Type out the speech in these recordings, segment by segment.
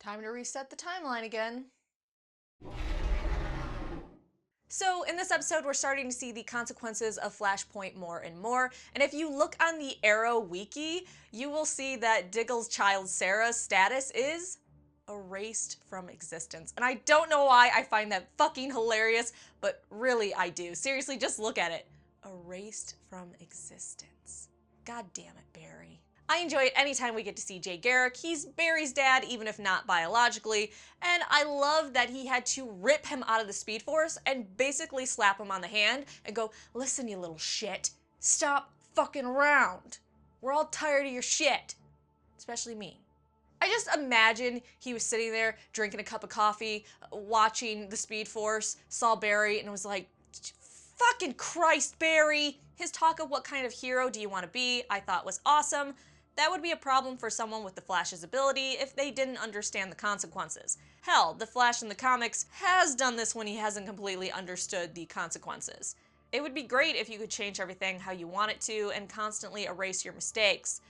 Time to reset the timeline again. So in this episode, we're starting to see the consequences of Flashpoint more and more, and if you look on the Arrow wiki, you will see that Diggle's child Sarah's status is erased from existence. And I don't know why I find that fucking hilarious, but really I do. Seriously, just look at it. Erased from existence. God damn it, Barry. I enjoy it anytime we get to see Jay Garrick. He's Barry's dad, even if not biologically, and I love that he had to rip him out of the Speed Force and basically slap him on the hand and go, listen, you little shit, stop fucking around. We're all tired of your shit. Especially me. I just imagine he was sitting there drinking a cup of coffee, watching the Speed Force, saw Barry, and was like, fucking Christ, Barry. His talk of what kind of hero do you want to be, I thought was awesome. That would be a problem for someone with the Flash's ability if they didn't understand the consequences. Hell, the Flash in the comics has done this when he hasn't completely understood the consequences. It would be great if you could change everything how you want it to and constantly erase your mistakes.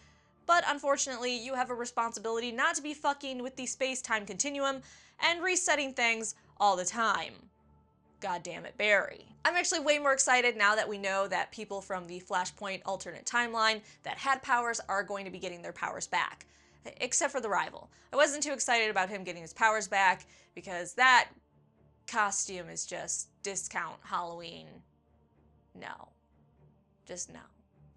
But unfortunately, you have a responsibility not to be fucking with the space-time continuum and resetting things all the time. God damn it, Barry. I'm actually way more excited now that we know that people from the Flashpoint alternate timeline that had powers are going to be getting their powers back. Except for the rival. I wasn't too excited about him getting his powers back because that costume is just discount Halloween. No. Just no.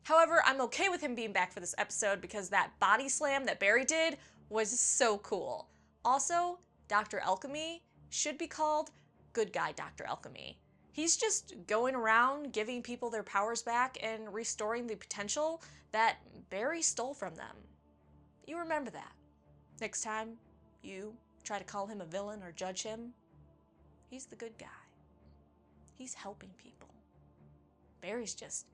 However, I'm okay with him being back for this episode because that body slam that Barry did was so cool. Also, Dr. Alchemy should be called Good Guy Dr. Alchemy. He's just going around giving people their powers back and restoring the potential that Barry stole from them. You remember that. Next time you try to call him a villain or judge him, he's the good guy. He's helping people. Barry's just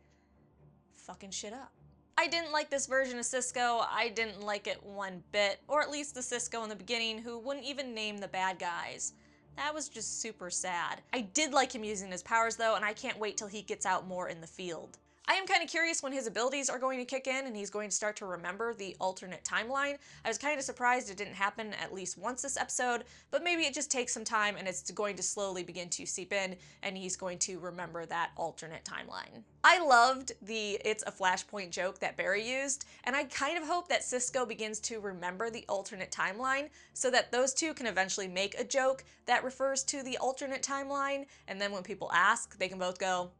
fucking shit up. I didn't like this version of Cisco. I didn't like it one bit, or at least the Cisco in the beginning who wouldn't even name the bad guys. That was just super sad. I did like him using his powers though, and I can't wait till he gets out more in the field. I am kind of curious when his abilities are going to kick in and he's going to start to remember the alternate timeline. I was kind of surprised it didn't happen at least once this episode, but maybe it just takes some time and it's going to slowly begin to seep in and he's going to remember that alternate timeline. I loved the "it's a Flashpoint" joke that Barry used, and I kind of hope that Cisco begins to remember the alternate timeline so that those two can eventually make a joke that refers to the alternate timeline, and then when people ask, they can both go,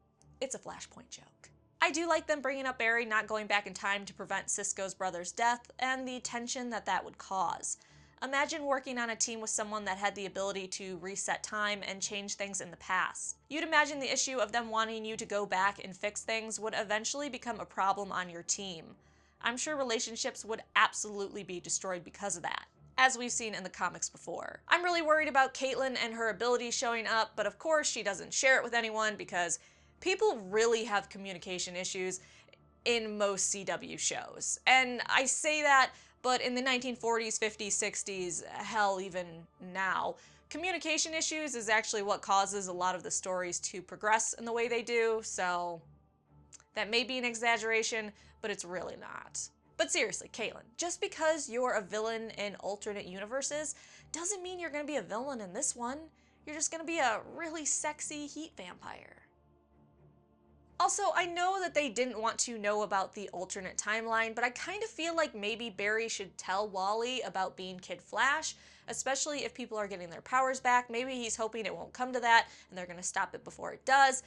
"It's a Flashpoint joke." I do like them bringing up Barry not going back in time to prevent Cisco's brother's death and the tension that that would cause. Imagine working on a team with someone that had the ability to reset time and change things in the past. You'd imagine the issue of them wanting you to go back and fix things would eventually become a problem on your team. I'm sure relationships would absolutely be destroyed because of that, as we've seen in the comics before. I'm really worried about Caitlin and her abilities showing up, but of course she doesn't share it with anyone because people really have communication issues in most CW shows. And I say that, but in the 1940s, 50s, 60s, hell, even now, communication issues is actually what causes a lot of the stories to progress in the way they do, so that may be an exaggeration, but it's really not. But seriously, Caitlin, just because you're a villain in alternate universes doesn't mean you're gonna be a villain in this one. You're just gonna be a really sexy heat vampire. Also, I know that they didn't want to know about the alternate timeline, but I kind of feel like maybe Barry should tell Wally about being Kid Flash, especially if people are getting their powers back. Maybe he's hoping it won't come to that and they're going to stop it before it does.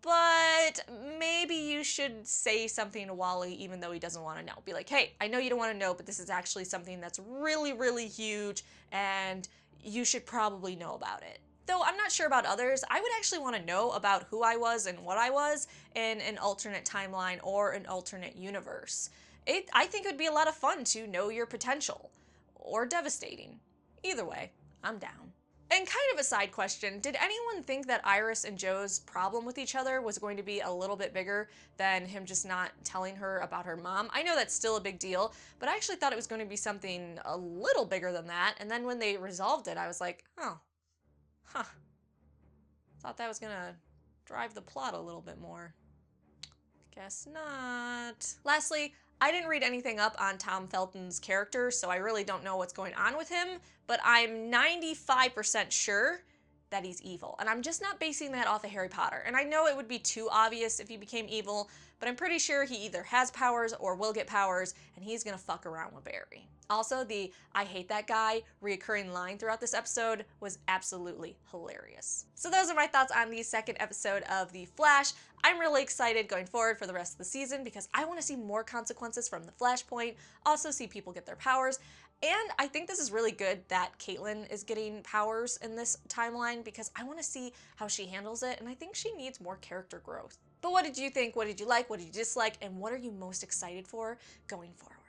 But maybe you should say something to Wally even though he doesn't want to know. Be like, hey, I know you don't want to know, but this is actually something that's really, really huge and you should probably know about it. Though I'm not sure about others, I would actually want to know about who I was and what I was in an alternate timeline or an alternate universe. I think it would be a lot of fun to know your potential. Or devastating. Either way, I'm down. And kind of a side question, did anyone think that Iris and Joe's problem with each other was going to be a little bit bigger than him just not telling her about her mom? I know that's still a big deal, but I actually thought it was going to be something a little bigger than that, and then when they resolved it, I was like, oh. Huh. Thought that was gonna drive the plot a little bit more. Guess not. Lastly, I didn't read anything up on Tom Felton's character, so I really don't know what's going on with him, but I'm 95% sure that he's evil. And I'm just not basing that off of Harry Potter. And I know it would be too obvious if he became evil, but I'm pretty sure he either has powers or will get powers, and he's gonna fuck around with Barry. Also, the "I hate that guy" reoccurring line throughout this episode was absolutely hilarious. So those are my thoughts on the second episode of The Flash. I'm really excited going forward for the rest of the season because I want to see more consequences from the Flashpoint, also see people get their powers, and I think this is really good that Caitlin is getting powers in this timeline because I want to see how she handles it, and I think she needs more character growth. But what did you think? What did you like? What did you dislike? And what are you most excited for going forward?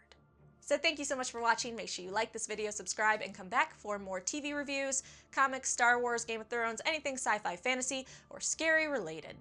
So thank you so much for watching. Make sure you like this video, subscribe, and come back for more TV reviews, comics, Star Wars, Game of Thrones, anything sci-fi, fantasy, or scary related.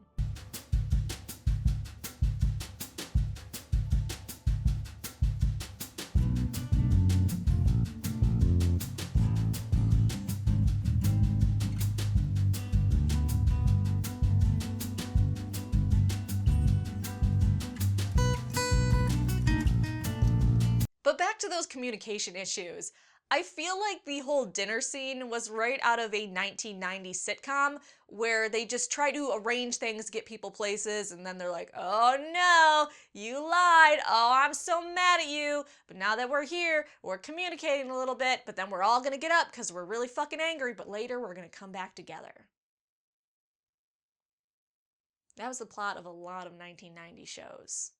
But back to those communication issues. I feel like the whole dinner scene was right out of a 1990s sitcom where they just try to arrange things, get people places, and then they're like, "Oh no, you lied. Oh, I'm so mad at you. But now that we're here, we're communicating a little bit, but then we're all gonna get up because we're really fucking angry, but later we're gonna come back together." That was the plot of a lot of 1990 shows.